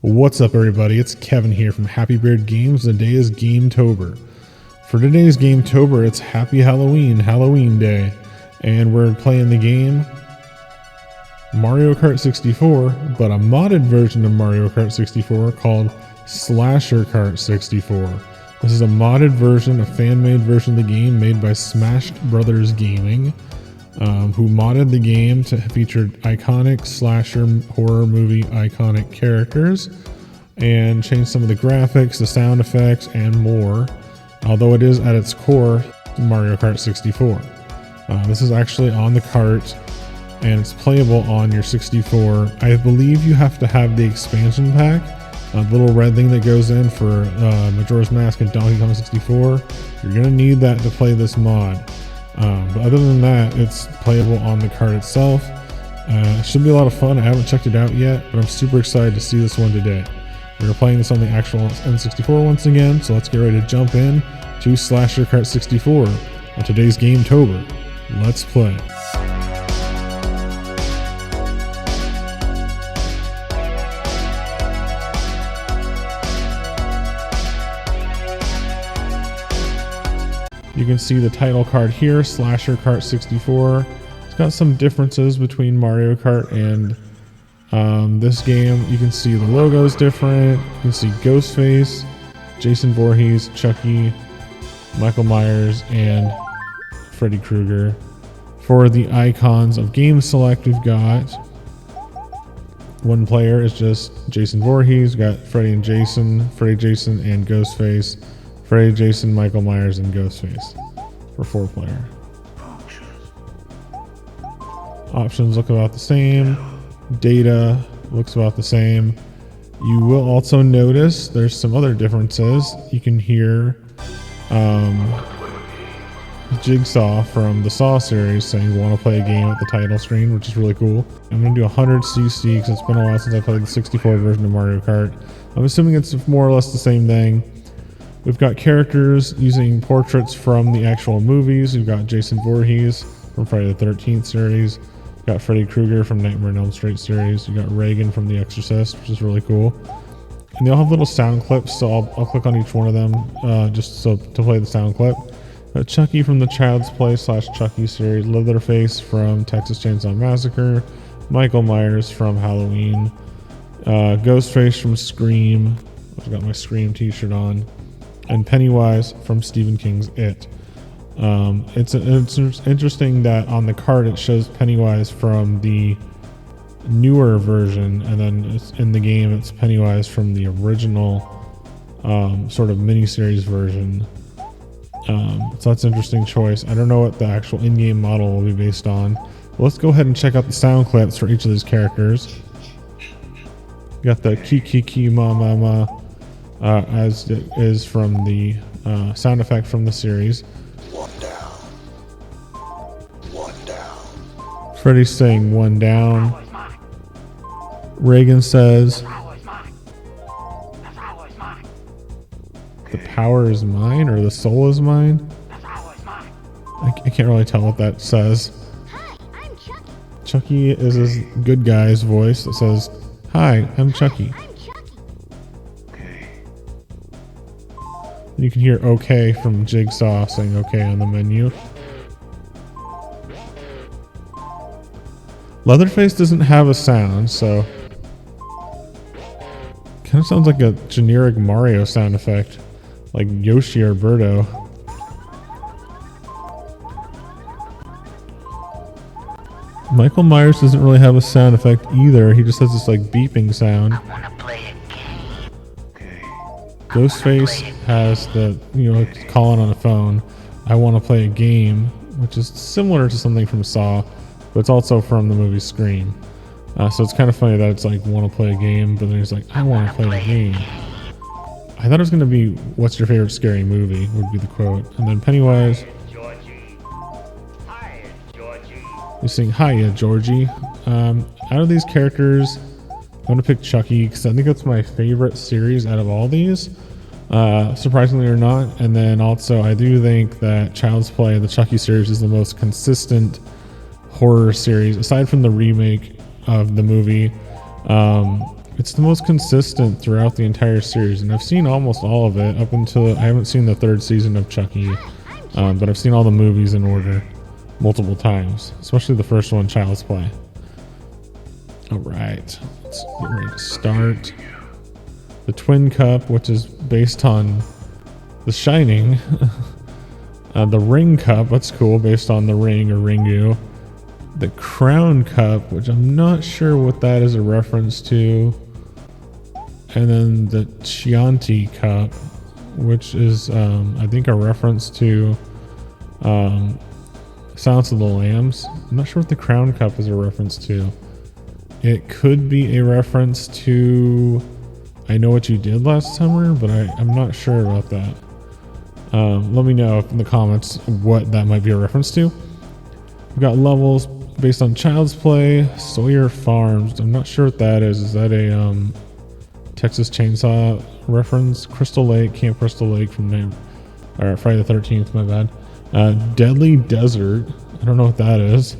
What's up, everybody? It's Kevin here from Happy Beard Games. The day is GAMETOBER. For today's GAMETOBER, it's Happy Halloween Day, and we're playing the game Mario Kart 64, but a modded version of Mario Kart 64 called Slasher Kart 64. This is a modded version, a fan-made version of the game made by Smashed Brothers Gaming, who modded the game to feature iconic slasher horror movie iconic characters and changed some of the graphics, the sound effects, and more, although it is at its core Mario Kart 64. This is actually on the cart and it's playable on your 64. I believe you have to have the expansion pack, a little red thing that goes in for Majora's Mask and Donkey Kong 64. You're going to need that to play this mod. But other than that, it's playable on the cart itself. It should be a lot of fun. I haven't checked it out yet, but I'm super excited to see this one today. We're playing this on the actual N64 once again, so let's get ready to jump in to Slasher Kart 64 on today's GAMETOBER. Let's play. You can see the title card here, Slasher Kart 64. It's got some differences between Mario Kart and this game. You can see the logo is different. You can see Ghostface, Jason Voorhees, Chucky, Michael Myers, and Freddy Krueger. For the icons of game select, we've got one player is just Jason Voorhees. We've got Freddy, Jason, and Ghostface. Freddy, Jason, Michael Myers, and Ghostface for 4-player. Options look about the same. Data looks about the same. You will also notice there's some other differences. You can hear Jigsaw from the Saw series saying want to play a game at the title screen, which is really cool. I'm going to do 100cc because it's been a while since I played the 64 version of Mario Kart. I'm assuming it's more or less the same thing. We've got characters using portraits from the actual movies. We've got Jason Voorhees from Friday the 13th series. We've got Freddy Krueger from Nightmare on Elm Street series. We've got Reagan from The Exorcist, which is really cool. And they all have little sound clips, so I'll click on each one of them just so to play the sound clip. Chucky from the Child's Play / Chucky series. Leatherface from Texas Chainsaw Massacre. Michael Myers from Halloween. Ghostface from Scream. I've got my Scream t-shirt on. And Pennywise from Stephen King's It. It's interesting that on the card it shows Pennywise from the newer version, and then in the game it's Pennywise from the original sort of miniseries version. So that's an interesting choice. I don't know what the actual in-game model will be based on. Well, let's go ahead and check out the sound clips for each of these characters. Got the ki ma ma ma. As it is from the sound effect from the series. One down. Freddy's saying one down. Reagan says the power is mine, or the soul is mine. I can't really tell what that says. Hi, I'm Chucky. Chucky is his good guy's voice that says, "Hi, I'm Chucky." You can hear OK from Jigsaw saying OK on the menu. Leatherface doesn't have a sound, so kind of sounds like a generic Mario sound effect, like Yoshi or Birdo. Michael Myers doesn't really have a sound effect either. He just has this like beeping sound. Ghostface has the, calling on a phone, I want to play a game, which is similar to something from Saw, but it's also from the movie Scream. So it's kind of funny that it's like, want to play a game, but then he's like, I want to play a game. I thought it was going to be, what's your favorite scary movie, would be the quote. And then Pennywise, he's saying, hiya, Georgie. Out of these characters, I'm going to pick Chucky because I think that's my favorite series out of all these, surprisingly or not. And then also I do think that Child's Play, the Chucky series, is the most consistent horror series, aside from the remake of the movie. It's the most consistent throughout the entire series, and I've seen almost all of it up until I haven't seen the 3rd season of Chucky, but I've seen all the movies in order multiple times, especially the first one, Child's Play. All right, let's get ready to start. The Twin Cup, which is based on The Shining. The Ring Cup, that's cool, based on The Ring or Ringu. The Crown Cup, which I'm not sure what that is a reference to. And then the Chianti Cup, which is, I think, a reference to Silence of the Lambs. I'm not sure what the Crown Cup is a reference to. It could be a reference to I Know What You Did Last Summer, but I'm not sure about that. Let me know in the comments what that might be a reference to. We've got levels based on Child's Play, Sawyer Farms. I'm not sure what that is. Is that a Texas Chainsaw reference? Crystal Lake, Camp Crystal Lake from Friday the 13th, my bad. Deadly Desert. I don't know what that is.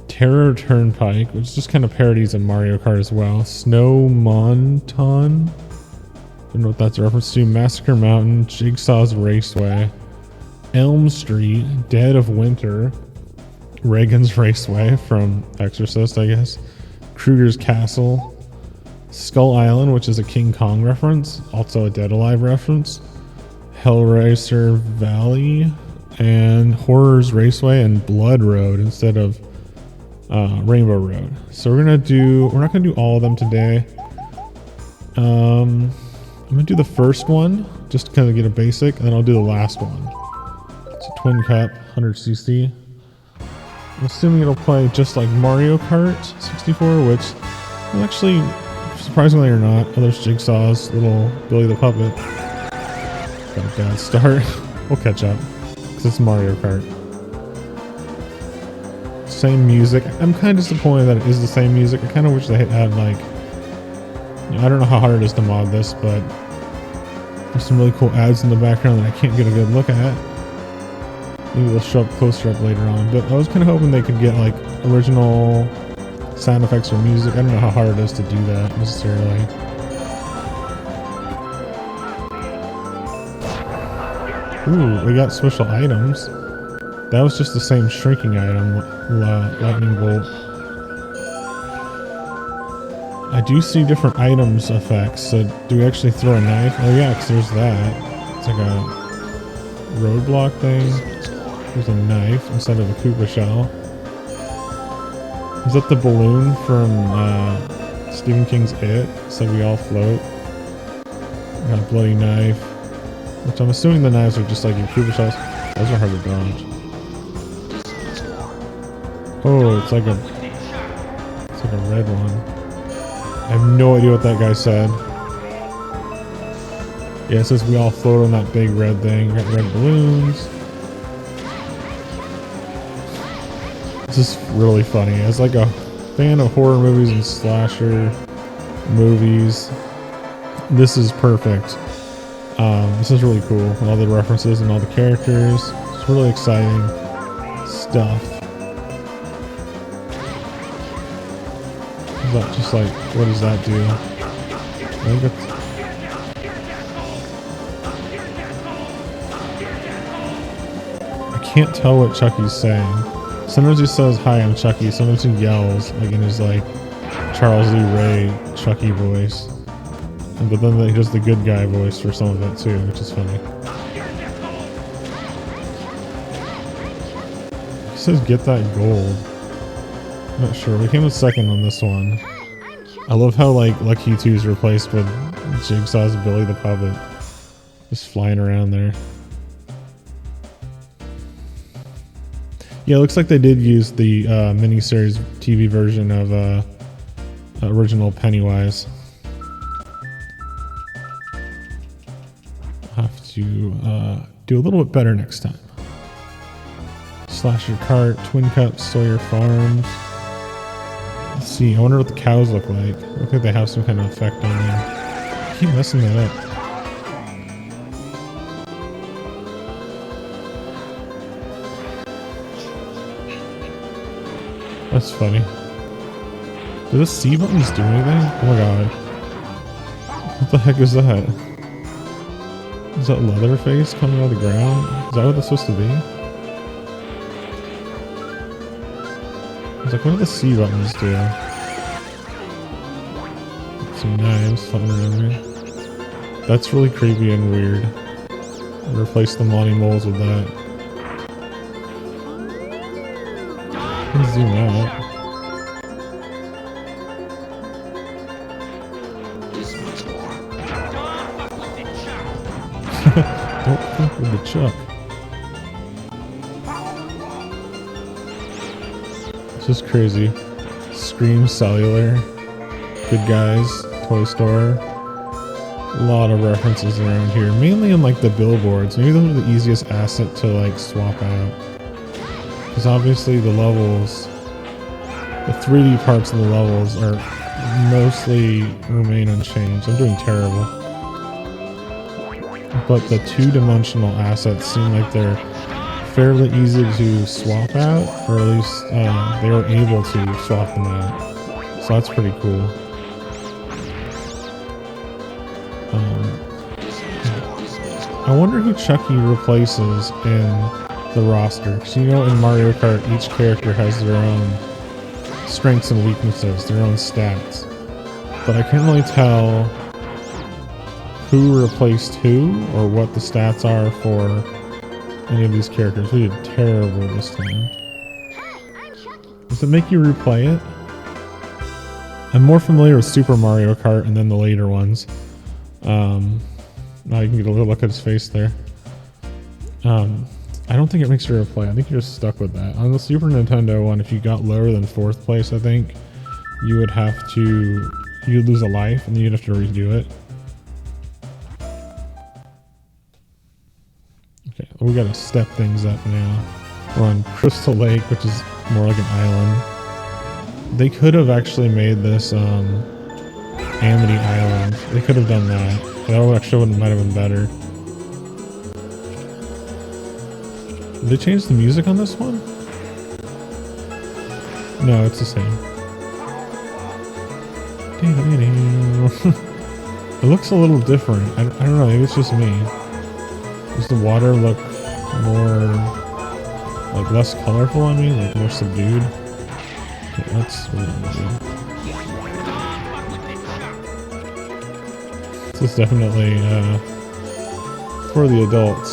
Terror Turnpike, which just kind of parodies in Mario Kart as well. Snow Monton. Don't know what that's a reference to. Massacre Mountain, Jigsaw's Raceway, Elm Street, Dead of Winter, Reagan's Raceway from Exorcist, I guess. Kruger's Castle, Skull Island, which is a King Kong reference, also a Dead Alive reference, Hellraiser Valley, and Horrors Raceway and Blood Road instead of Rainbow Road. So we're not gonna do all of them today. I'm gonna do the first one just to kind of get a basic, and then I'll do the last one. It's a Twin Cup 100cc. I'm assuming it'll play just like Mario Kart 64, which actually, surprisingly or not, there's Jigsaw's little Billy the Puppet. Got a bad start. We'll catch up because it's Mario Kart. Same music. I'm kind of disappointed that it is the same music. I kind of wish they had like, I don't know how hard it is to mod this, but there's some really cool ads in the background that I can't get a good look at. Maybe they'll show up closer up later on, but I was kind of hoping they could get like original sound effects or music. I don't know how hard it is to do that necessarily. Ooh, we got special items. That was just the same shrinking item, lightning bolt. I do see different items effects. So do we actually throw a knife? Oh yeah, because there's that. It's like a roadblock thing. There's a knife instead of a Koopa shell. Is that the balloon from Stephen King's It? So we all float. Got a bloody knife. Which I'm assuming the knives are just like your Koopa shells. Those are hard to dodge. Oh, it's like a red one. I have no idea what that guy said. Yeah, it says we all float on that big red thing. Got red balloons. This is really funny. As like a fan of horror movies and slasher movies, this is perfect. This is really cool. All the references and all the characters. It's really exciting stuff. Is that just like, what does that do? I think I can't tell what Chucky's saying. Sometimes he says, "Hi, I'm Chucky." Sometimes he yells, like in his like Charles Lee Ray Chucky voice. But then he does the good guy voice for some of it too, which is funny. He says, "Get that gold." I'm not sure. We came in second on this one. I love how like Lucky 2 is replaced with Jigsaw's Billy the Puppet. Just flying around there. Yeah, it looks like they did use the miniseries TV version of original Pennywise. I'll have to do a little bit better next time. Slasher Kart, Twin Cup, Sawyer Farms. Let's see, I wonder what the cows look like. Look like they have some kind of effect on them. I keep messing that up. That's funny. Do the C buttons do anything? Oh my god. What the heck is that? Is that Leatherface coming out of the ground? Is that what that's supposed to be? I was like, what do the C buttons do? Some knives floating around me. That's really creepy and weird. Replace the Monty Moles with that. Let's zoom out. Don't fuck with the chuck. It's just crazy. Scream Cellular. Good Guys. Toy Store. A lot of references around here. Mainly in like the billboards. Maybe those are the easiest asset to like swap out. Because obviously the levels, the 3D parts of the levels are mostly remain unchanged. I'm doing terrible. But the two-dimensional assets seem like they're fairly easy to swap out, or at least they were able to swap them out. So that's pretty cool. I wonder who Chucky replaces in the roster. Because you know in Mario Kart each character has their own strengths and weaknesses, their own stats. But I can't really tell who replaced who, or what the stats are for any of these characters. We did terrible this time. Does it make you replay it? I'm more familiar with Super Mario Kart and then the later ones. Now you can get a little look at his face there. I don't think it makes you replay. I think you're just stuck with that. On the Super Nintendo one, if you got lower than 4th place, I think, you would have to, you'd lose a life and then you'd have to redo it. Okay, we gotta step things up now. We're on Crystal Lake, which is more like an island. They could have actually made this Amity Island. They could have done that. That actually might have been better. Did they change the music on this one? No, it's the same. It looks a little different. I don't know, maybe it's just me. Does the water look more, like less colorful on me? Like more subdued? Okay, that's what I'm gonna do. This is definitely for the adults.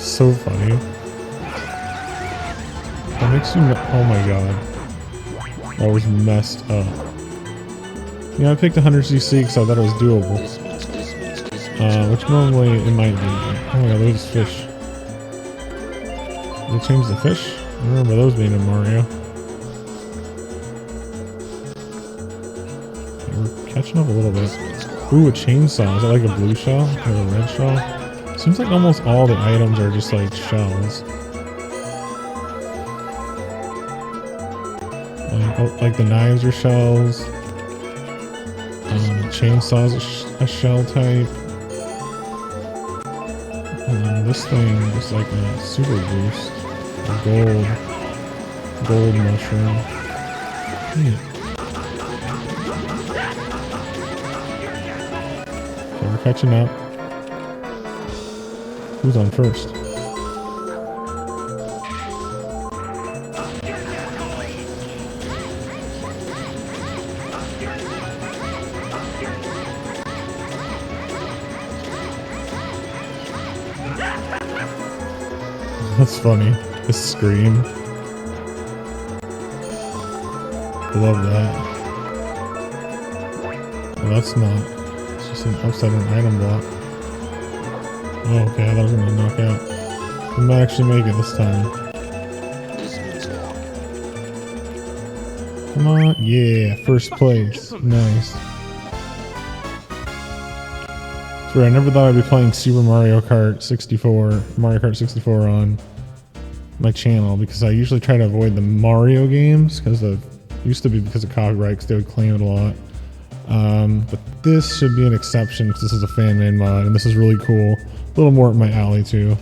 So funny. That makes you oh my god. That was messed up. Yeah, I picked 100cc because I thought it was doable. Which normally it might be. Oh my god, there's fish. Did they change the fish? I remember those being in Mario. Catching up a little bit. Ooh, a chainsaw. Is that like a blue shell or a red shell? Seems like almost all the items are just like shells. Like the knives are shells. Chainsaw's a shell type. And then this thing is like a super boost. A gold mushroom. Yeah. We're catching up. Who's on first? That's funny. The scream. I love that. Well, that's not. It's just an upside down item block. Oh, okay, I thought I was gonna knock out. We might actually make it this time. Come on. Yeah, first place. Nice. That's right, I never thought I'd be playing Super Mario Kart 64, Mario Kart 64 on my channel, because I usually try to avoid the Mario games, because used to be because of copyright, because they would claim it a lot. But this should be an exception, because this is a fan-made mod, and this is really cool. A little more up my alley too.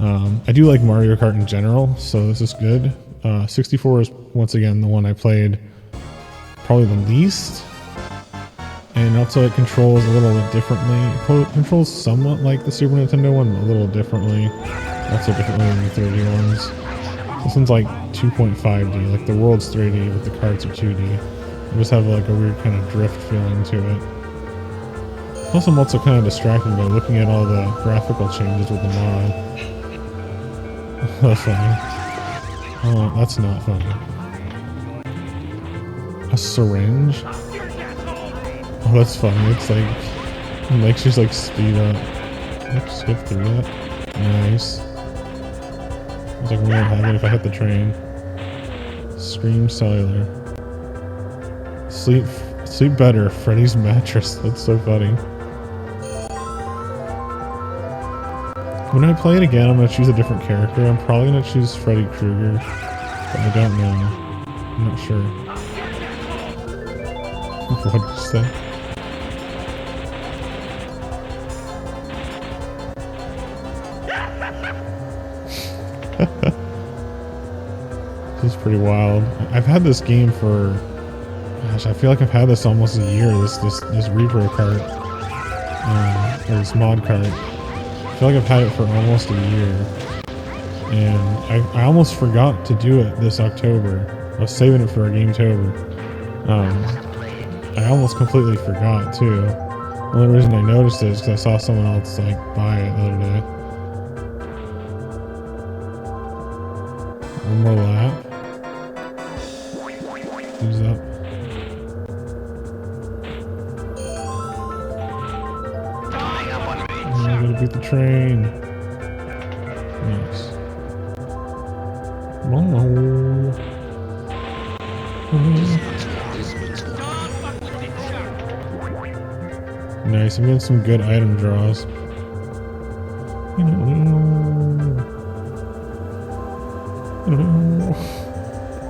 I do like Mario Kart in general, so this is good. 64 is once again the one I played probably the least. And also it controls a little bit differently. It controls somewhat like the Super Nintendo one, but a little differently. Also differently than the 3D ones. This one's like 2.5D, like the world's 3D, but the carts are 2D. They just have like a weird kind of drift feeling to it. Plus I'm also kind of distracted by looking at all the graphical changes with the mod. That's funny. Oh, that's not funny. A syringe? Oh, that's funny. It's like, it makes you like speed up. Let's skip through that. Nice. It's like, we won't have it if I hit the train. Scream Cellular. Sleep better. Freddy's mattress. That's so funny. When I play it again, I'm gonna choose a different character. I'm probably gonna choose Freddy Krueger, but I don't know. I'm not sure. What did you say? This is pretty wild. I've had this game for, gosh, I feel like I've had this almost a year. This repro cart, or this mod cart. I feel like I've had it for almost a year, and I almost forgot to do it this October. I was saving it for a GAMETOBER. I almost completely forgot too. The only reason I noticed it is because I saw someone else like buy it the other day. One more lap. Who's up? Oh, I gotta beat the train. Nice. Oh. Nice, I'm getting some good item draws.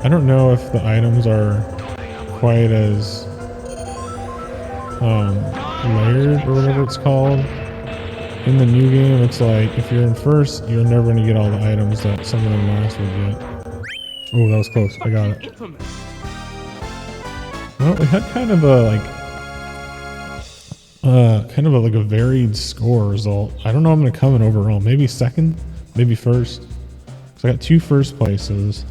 I don't know if the items are quite as layered or whatever it's called. In the new game, it's like if you're in first, you're never going to get all the items that someone in last would get. Oh, that was close. I got it. Well, we had kind of a like a varied score result. I don't know. I'm going to come in overall. Maybe second, maybe first. So I got 2 first places.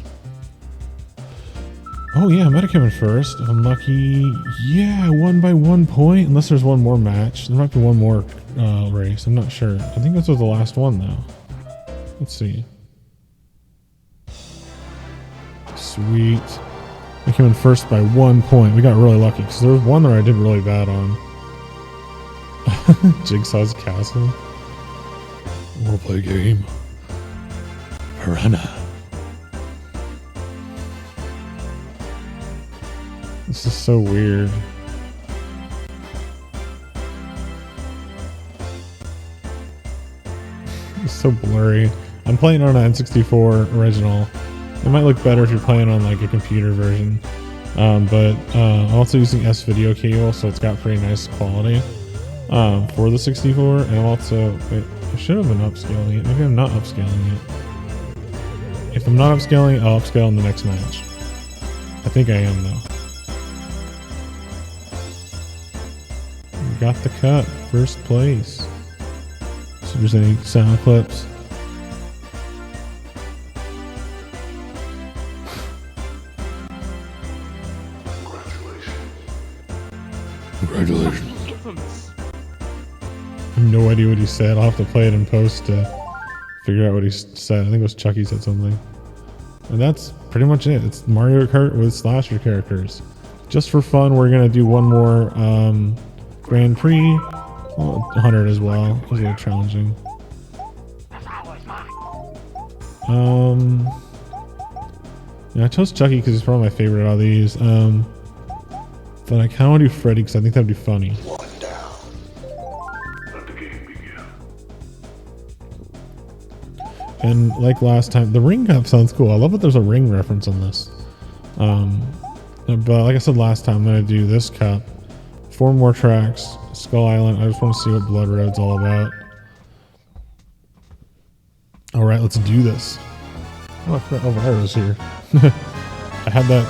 Oh yeah, I might have come in first. If I'm lucky. Yeah, I won by 1 point. Unless there's one more match. There might be one more race. I'm not sure. I think this was the last one though. Let's see. Sweet. I came in first by 1 point. We got really lucky because there was one that I did really bad on. Jigsaw's Castle. We'll play game. Piranha. This is so weird. It's so blurry. I'm playing on an N64 original. It might look better if you're playing on like a computer version. But I'm also using SVIDEO cable, so it's got pretty nice quality for the 64. And I'm also, wait, I should have been upscaling it. Maybe I'm not upscaling it. If I'm not upscaling, I'll upscale in the next match. I think I am though. Got the cut, first place. So if there's any sound clips. Congratulations. I have no idea what he said. I'll have to play it in post to figure out what he said. I think it was Chucky said something. And that's pretty much it. It's Mario Kart with slasher characters. Just for fun, we're gonna do one more Grand Prix, 100 as well. It was a little challenging. Yeah, I chose Chucky because he's probably my favorite out of these. But I kind of want to do Freddy because I think that'd be funny. One down. Let the game begin. And like last time, the ring cup sounds cool. I love that there's a ring reference on this. But like I said last time, I'm gonna do this cup. 4 more tracks, Skull Island. I just want to see what Blood Road's all about. All right, let's do this. Oh, I forgot Elvira's here. I had that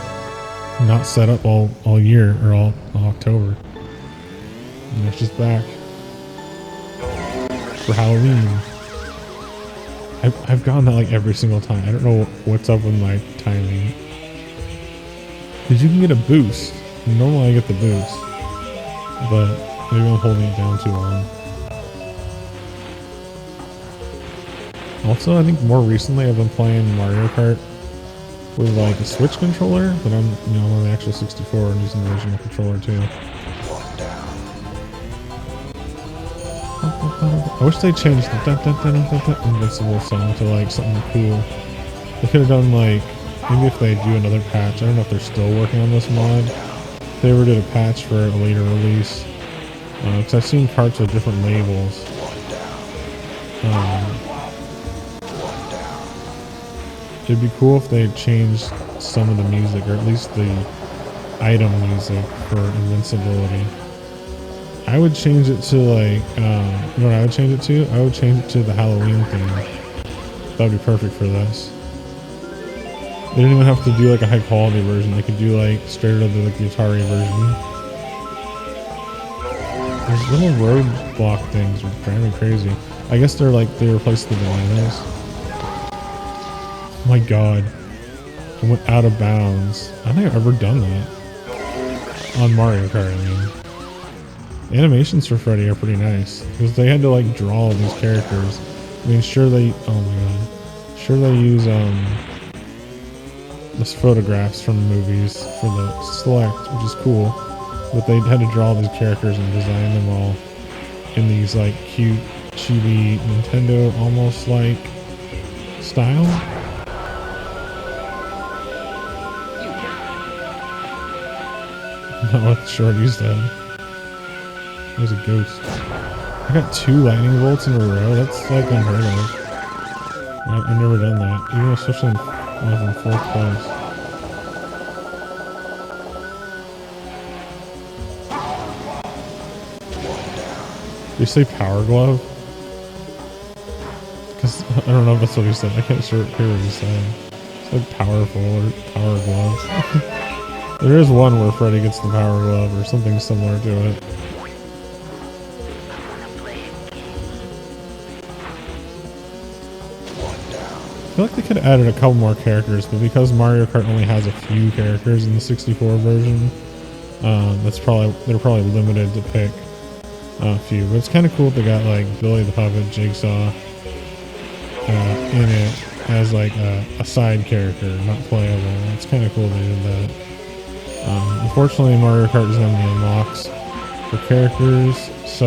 not set up all year or all October. And it's just back for Halloween. I've gotten that like every single time. I don't know what's up with my timing. Because you can get a boost. Normally I get the boost. But maybe I'm holding it down too long. Also, I think more recently I've been playing Mario Kart with like a Switch controller, but I'm on the actual 64 and using the original controller too. I wish they changed the Invincible song to like something cool. They could have done like, maybe if they do another patch, I don't know if they're still working on this mod. If they ever did a patch for a later release. Because I've seen carts with different labels. It'd be cool if they changed some of the music, or at least the item music for invincibility. I would change it to like, you know what I would change it to? I would change it to the Halloween theme. That would be perfect for this. They didn't even have to do like a high quality version. They could do like straight out of the Atari version. Those little roadblock things are driving me crazy. I guess they're like, they replaced the bananas. Oh my god. I went out of bounds. I don't think I've ever done that. On Mario Kart, I mean. The animations for Freddy are pretty nice. Because they had to like draw all these characters. I mean, sure they, oh my god. Sure they use, those photographs from the movies for the select, which is cool. But they had to draw these characters and design them all in these like cute, chibi, Nintendo almost like style. Not what Shorty's done. There's a ghost. I got 2 lightning bolts in a row. That's like unheard of. I've never done that, even especially when I was in 4th place. Did you say power glove? Because I don't know if that's what he said. I can't hear what he said. It's like powerful or power glove. There is one where Freddy gets the power glove or something similar to it. I feel like they could have added a couple more characters, but because Mario Kart only has a few characters in the 64 version, they're probably limited to pick a few. But it's kind of cool they got like Billy the Puppet, Jigsaw in it as like a side character, not playable. It's kind of cool they did that. Unfortunately, Mario Kart doesn't have any unlocks for characters, so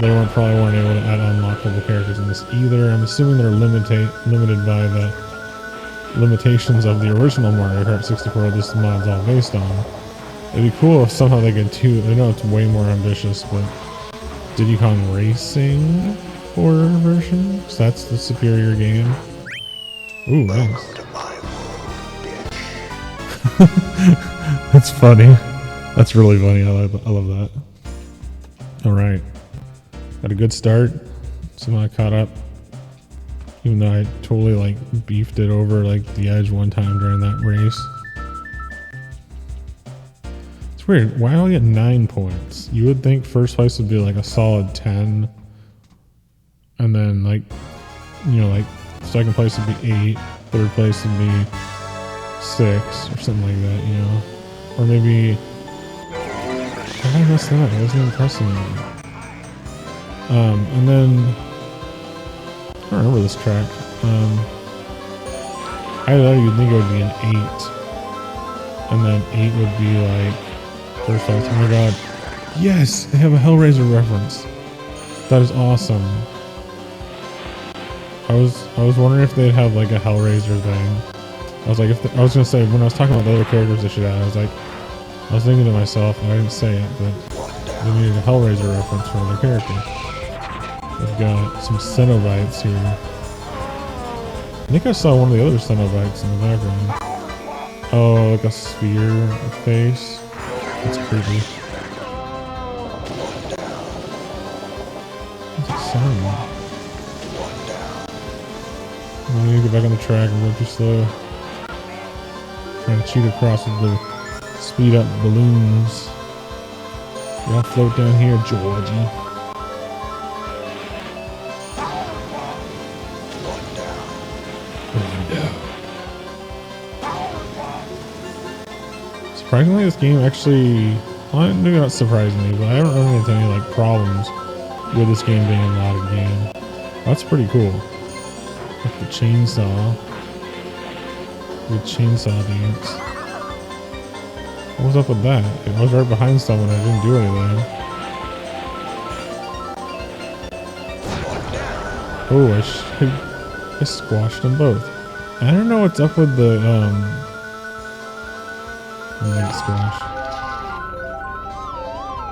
they probably weren't able to add unlockable characters in this either. I'm assuming they're limited by the limitations of the original Mario Kart 64 this mod's all based on. It'd be cool if somehow they could do, I know it's way more ambitious, but Diddy Kong Racing horror version? So that's the superior game. Ooh, nice. That's funny. That's really funny. I love that. Alright. Got a good start. Somehow I caught up. Even though I totally like beefed it over like the edge one time during that race. It's weird. Why do I get 9 points? You would think first place would be like a solid 10. And then like, you know, like second place would be 8. Third place would be 6 or something like that, you know. Or maybe, how did I mess that up? I wasn't even pressing it. And then, I don't remember this track. Either that or you'd think it would be an 8. And then 8 would be like, first place. Oh my god. Yes! They have a Hellraiser reference. That is awesome. I was wondering if they'd have like a Hellraiser thing. I was like, I was gonna say, when I was talking about the other characters they should add, I was thinking to myself, and I didn't say it, but they needed a Hellraiser reference for their character. They've got some Cenobites here. I think I saw one of the other Cenobites in the background. Oh, like a sphere face. That's creepy. What's it sound? I need to get back on the track. I'm going too slow. Trying to shoot across with the speed up balloons. Y'all float down here, Georgie. Surprisingly, this game actually, well, maybe not surprisingly, but I haven't run into any like problems with this game being a modded game. That's pretty cool. Like the chainsaw. The chainsaw dance. What was up with that? I was right behind someone, I didn't do anything. Oh, I squashed them both. I don't know what's up with the, squash.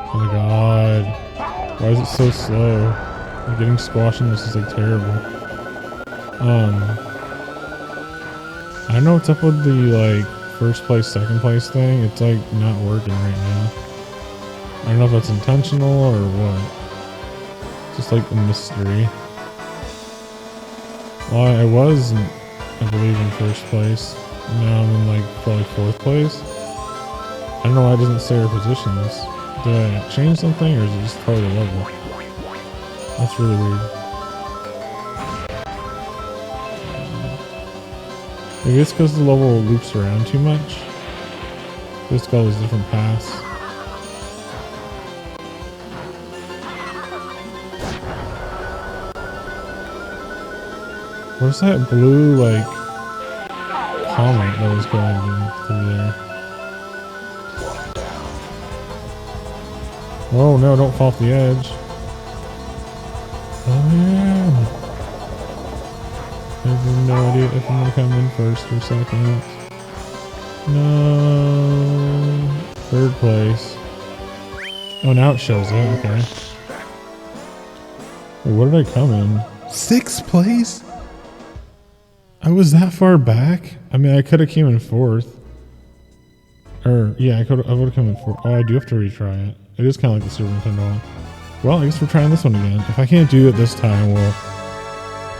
Oh my god. Why is it so slow? I'm getting squashed and this is like terrible. I don't know what's up with the like first place, second place thing. It's like not working right now. I don't know if that's intentional or what. It's just like a mystery. Well, I was, I believe, in first place. Now I'm in like probably fourth place. I don't know why it doesn't say our positions. Did I change something or is it just part of the level? That's really weird. Maybe it's because the level loops around too much. It's got all these different paths. What's that blue, like, comet that was going through there? Oh no, don't fall off the edge. Oh yeah. I have no idea if I'm gonna come in first or second. No. Third place. Oh, now it shows it, okay. Wait, what did I come in? Sixth place? I was that far back? I mean, I could have came in fourth. Or, yeah, I would have come in fourth. Oh, I do have to retry it. It is kind of like the Super Nintendo one. Well, I guess we're trying this one again. If I can't do it this time, we'll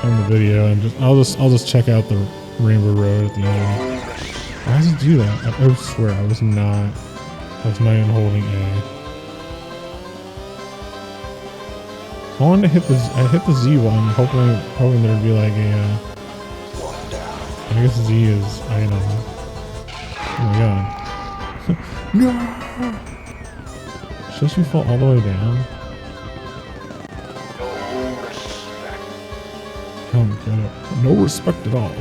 end the video and I'll just check out the Rainbow Road at the end. Why does it do that? I swear I was not even holding A. I wanted to hit the Z one, hoping there'd be like a I guess Z is item. Oh my god. No! Should we fall all the way down? Oh my god. No respect at all.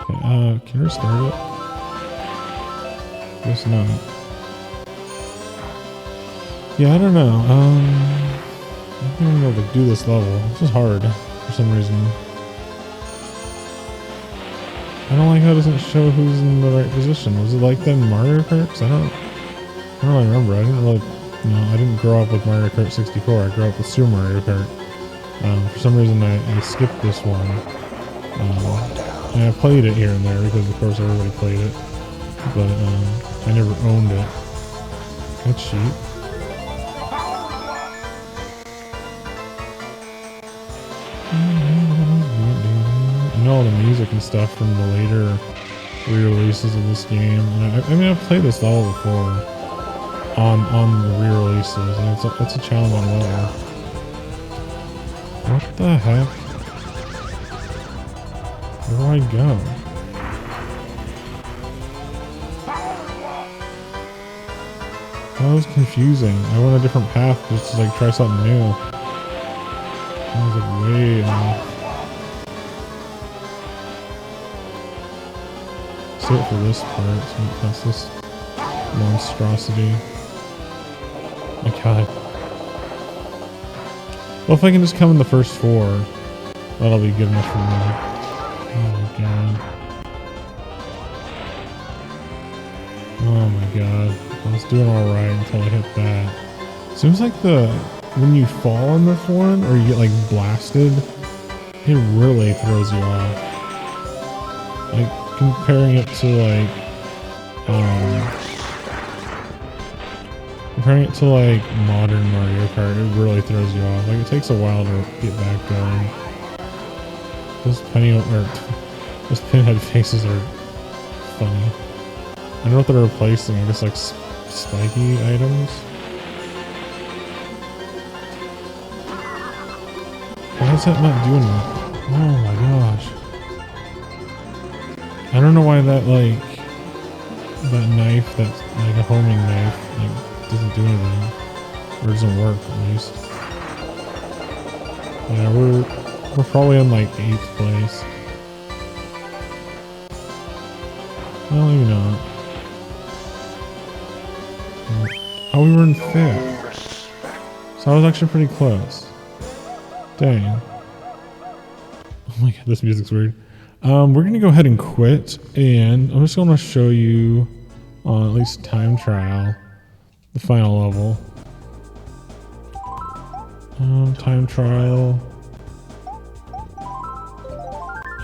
Okay, can we restart it? Guess not. Yeah, I don't know. I don't even know how to do this level. This is hard for some reason. I don't like how it doesn't show who's in the right position. Was it like that in Mario Kart? 'Cause I don't really remember. I didn't grow up with Mario Kart 64. I grew up with Super Mario Kart. For some reason I skipped this one. And I played it here and there because of course everybody played it. But I never owned it. That's cheap. I know all the music and stuff from the later re-releases of this game. And I mean, I've played this level before on the re-releases, and it's a challenging level. What the heck? Where do I go? That was confusing. I went a different path just to like try something new. That was like way off. That's it for this part. So that's this monstrosity. My god. Well, if I can just come in the first four, that'll be good enough for me. Oh my god. Oh my god. I was doing alright until I hit that. Seems like when you fall on this one, or you get like blasted, it really throws you off. Like, comparing it to modern Mario Kart, it really throws you off. Like, it takes a while to get back going. Those pinhead faces are funny. I don't know what they're replacing. I guess like spiky items. Why is that not doing that? Oh my gosh. I don't know why that like that knife, that's like a homing knife, like doesn't do anything. Or doesn't work at least. Yeah, we're probably in like 8th place. Well, maybe not. Oh, we were in 5th. So I was actually pretty close. Dang. Oh my god, this music's weird. We're gonna go ahead and quit, and I'm just gonna show you on at least time trial the final level. Time trial.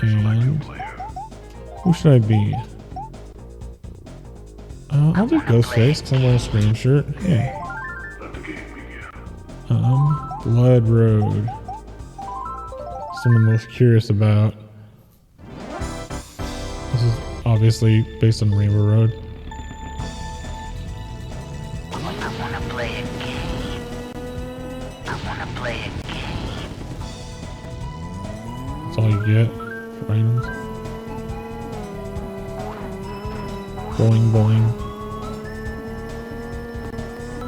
And who should I be? I'll do Ghostface because I'm wearing a screen shirt. Hey. Blood Road. Something I'm most curious about. This is obviously based on Rainbow Road. I wanna play a game. I wanna play a game. That's all you get for items. Boing boing.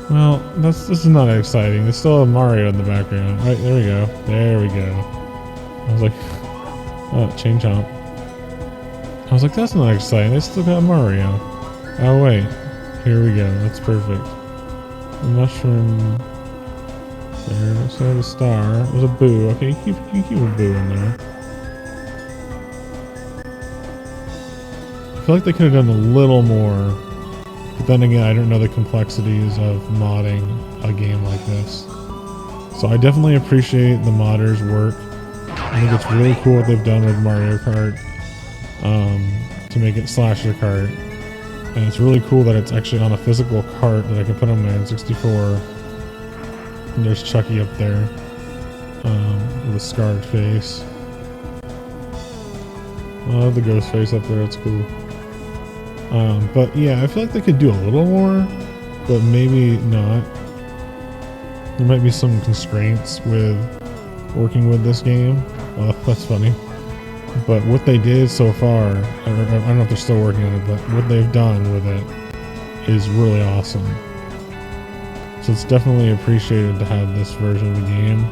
Well, this is not exciting. There's still a Mario in the background. Right, there we go. There we go. I was like, oh, chain chomp. I was like, that's not exciting. They still got Mario. Oh wait, here we go. That's perfect. The mushroom. There, so the star. There's a boo. Okay, you keep a boo in there. I feel like they could have done a little more. But then again, I don't know the complexities of modding a game like this. So I definitely appreciate the modders' work. I think it's really cool what they've done with Mario Kart to make it slasher kart. And it's really cool that it's actually on a physical cart that I can put on my N64. And there's Chucky up there with a scarred face. I love the ghost face up there, it's cool. But yeah, I feel like they could do a little more, but maybe not. There might be some constraints with working with this game. Well, that's funny. But what they did so far, I don't know if they're still working on it, but what they've done with it is really awesome. So it's definitely appreciated to have this version of the game.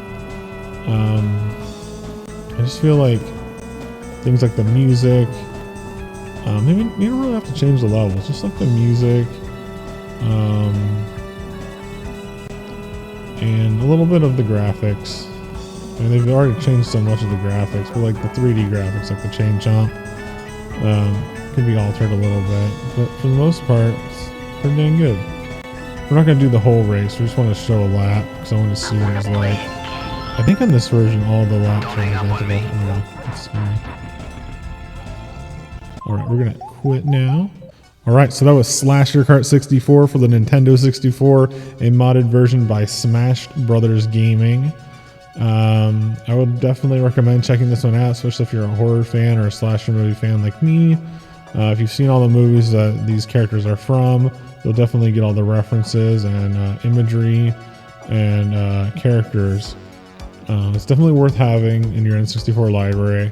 I just feel like things like the music, maybe you don't really have to change the levels, just like the music, and a little bit of the graphics. I mean, they've already changed so much of the graphics, but like the 3D graphics, like the chain chomp, could be altered a little bit. But for the most part, it's pretty dang good. We're not going to do the whole race, we just want to show a lap, because I want to see what it's like. I think on this version, all the laps are identical. Yeah, that's fine. Alright, we're going to quit now. Alright, so that was Slasher Kart 64 for the Nintendo 64, a modded version by Smash Brothers Gaming. I would definitely recommend checking this one out, especially if you're a horror fan or a slasher movie fan like me. If you've seen all the movies that these characters are from, you'll definitely get all the references and imagery and characters. It's definitely worth having in your N64 library.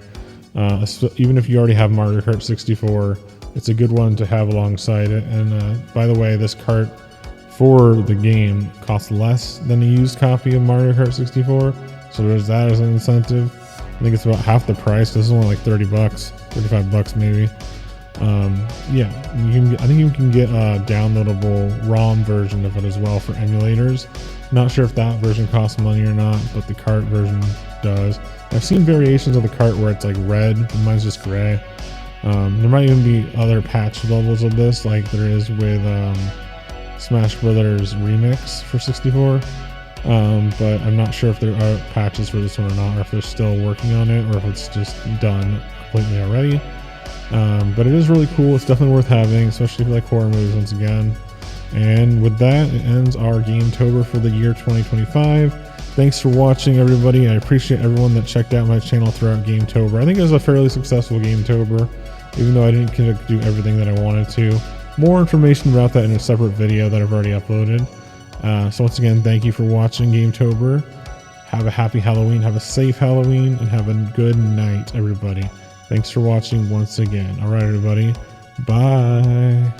Even if you already have Mario Kart 64, it's a good one to have alongside it. And by the way, this cart for the game costs less than a used copy of Mario Kart 64, so there's that as an incentive. I think it's about half the price. This is only like 30 bucks, 35 bucks maybe. Yeah, I think you can get a downloadable ROM version of it as well for emulators. Not sure if that version costs money or not, but the cart version does. I've seen variations of the cart where it's like red, and mine's just gray. There might even be other patch levels of this, like there is with Smash Brothers Remix for 64. But I'm not sure if there are patches for this one or not, or if they're still working on it, or if it's just done completely already. But it is really cool. It's definitely worth having, especially if you like horror movies once again. And with that, it ends our GameTober for the year 2025. Thanks for watching, everybody. I appreciate everyone that checked out my channel throughout GameTober. I think it was a fairly successful GameTober. even though I didn't get to do everything that I wanted to. More information about that in a separate video that I've already uploaded. So once again, thank you for watching GameTober. Have a happy Halloween, have a safe Halloween, and have a good night, everybody. Thanks for watching once again. All right, everybody. Bye.